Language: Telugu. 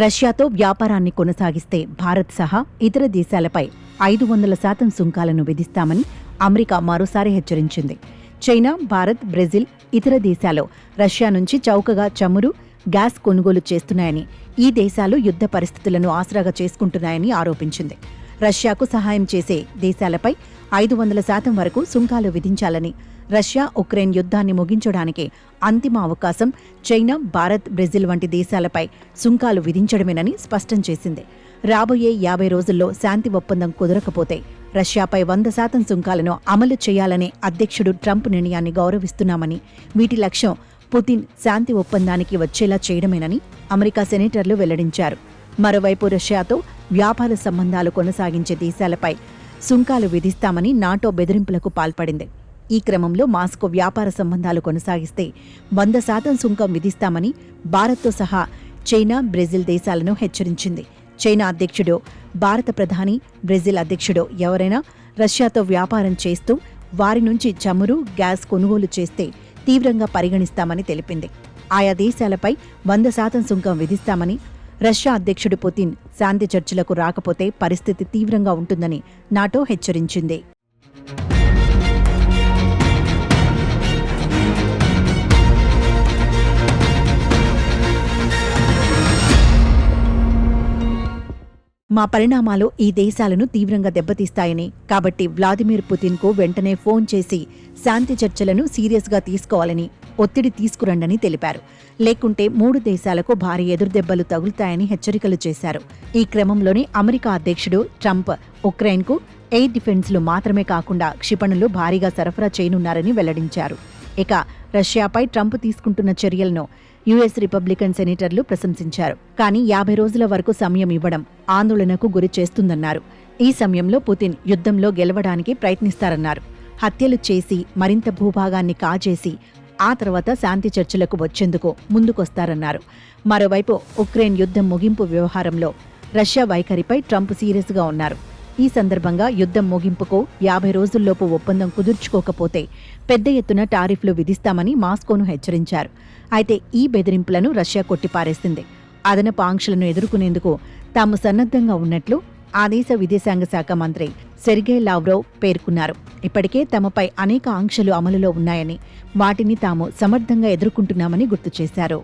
రష్యాతో వ్యాపారాన్ని కొనసాగిస్తే భారత్ సహా ఇతర దేశాలపై 500% సుంకాలను విధిస్తామని అమెరికా మరోసారి హెచ్చరించింది. చైనా, భారత్, బ్రెజిల్, ఇతర దేశాలు రష్యా నుంచి చౌకగా చమురు, గ్యాస్ కొనుగోలు చేస్తున్నాయని, ఈ దేశాలు యుద్ధ పరిస్థితులను ఆసరాగా చేసుకుంటున్నాయని ఆరోపించింది. రష్యాకు సహాయం చేసే దేశాలపై 500% వరకు సుంకాలు విధించాలని, రష్యా ఉక్రెయిన్ యుద్ధాన్ని ముగించడానికి అంతిమ అవకాశం చైనా, భారత్, బ్రెజిల్ వంటి దేశాలపై సుంకాలు విధించడమేనని స్పష్టం చేసింది. రాబోయే 50 రోజుల్లో శాంతి ఒప్పందం కుదరకపోతే రష్యాపై 100% సుంకాలను అమలు చేయాలనే అధ్యక్షుడు ట్రంప్ నిర్ణయాన్ని గౌరవిస్తున్నామని, వీటి లక్ష్యం పుతిన్ శాంతి ఒప్పందానికి వచ్చేలా చేయడమేనని అమెరికా సెనేటర్లు వెల్లడించారు. మరోవైపు రష్యాతో వ్యాపార సంబంధాలు కొనసాగించే దేశాలపై సుంకాలు విధిస్తామని నాటో బెదిరింపులకు పాల్పడింది. ఈ క్రమంలో మాస్కో వ్యాపార సంబంధాలు కొనసాగిస్తే 100% సుంకం విధిస్తామని భారత్తో సహా చైనా, బ్రెజిల్ దేశాలను హెచ్చరించింది. చైనా అధ్యక్షుడు, భారత ప్రధాని, బ్రెజిల్ అధ్యక్షుడు ఎవరైనా రష్యాతో వ్యాపారం చేస్తూ వారి నుంచి చమురు, గ్యాస్ కొనుగోలు చేస్తే తీవ్రంగా పరిగణిస్తామని తెలిపింది. ఆయా దేశాలపై 100% సుంకం విధిస్తామని, రష్యా అధ్యక్షుడు పుతిన్ శాంతి చర్చలకు రాకపోతే పరిస్థితి తీవ్రంగా ఉంటుందని నాటో హెచ్చరించింది. మా పరిణామాలు ఈ దేశాలను తీవ్రంగా దెబ్బతీస్తాయని, కాబట్టి వ్లాదిమిర్ పుతిన్కు వెంటనే ఫోన్ చేసి శాంతి చర్చలను సీరియస్గా తీసుకోవాలని ఒత్తిడి తీసుకురండని తెలిపారు. లేకుంటే 3 దేశాలకు భారీ ఎదురుదెబ్బలు తగులుతాయని హెచ్చరికలు చేశారు. ఈ క్రమంలోనే అమెరికా అధ్యక్షుడు ట్రంప్ ఉక్రెయిన్కు ఎయిర్ డిఫెన్స్లు మాత్రమే కాకుండా క్షిపణులు భారీగా సరఫరా చేయనున్నారని వెల్లడించారు. ఇక రష్యాపై ట్రంప్ తీసుకుంటున్న చర్యలను యుఎస్ రిపబ్లికన్ సెనేటర్లు ప్రశంసించారు. కానీ 50 రోజుల వరకు సమయం ఇవ్వడం ఆందోళనకు గురి చేస్తుందన్నారు. ఈ సమయంలో పుతిన్ యుద్ధంలో గెలవడానికి ప్రయత్నిస్తారన్నారు. హత్యలు చేసి మరింత భూభాగాన్ని కాజేసి ఆ తర్వాత శాంతి చర్చలకు వచ్చేందుకు ముందుకొస్తారన్నారు. మరోవైపు ఉక్రెయిన్ యుద్ధం ముగింపు వ్యవహారంలో రష్యా వైఖరిపై ట్రంప్ సీరియస్గా ఉన్నారు. ఈ సందర్భంగా యుద్ధం ముగింపుకు 50 రోజుల్లోపు ఒప్పందం కుదుర్చుకోకపోతే పెద్ద ఎత్తున టారిఫ్లు విధిస్తామని మాస్కోను హెచ్చరించారు. అయితే ఈ బెదిరింపులను రష్యా కొట్టిపారేసింది. అదనపు ఆంక్షలను ఎదుర్కొనేందుకు తాము సన్నద్ధంగా ఉన్నట్లు ఆ దేశ విదేశాంగ శాఖ మంత్రి సెర్గేయ్ లావ్రోవ్ పేర్కొన్నారు. ఇప్పటికే తమపై అనేక ఆంక్షలు అమలులో ఉన్నాయని, వాటిని తాము సమర్థంగా ఎదుర్కొంటున్నామని గుర్తు చేశారు.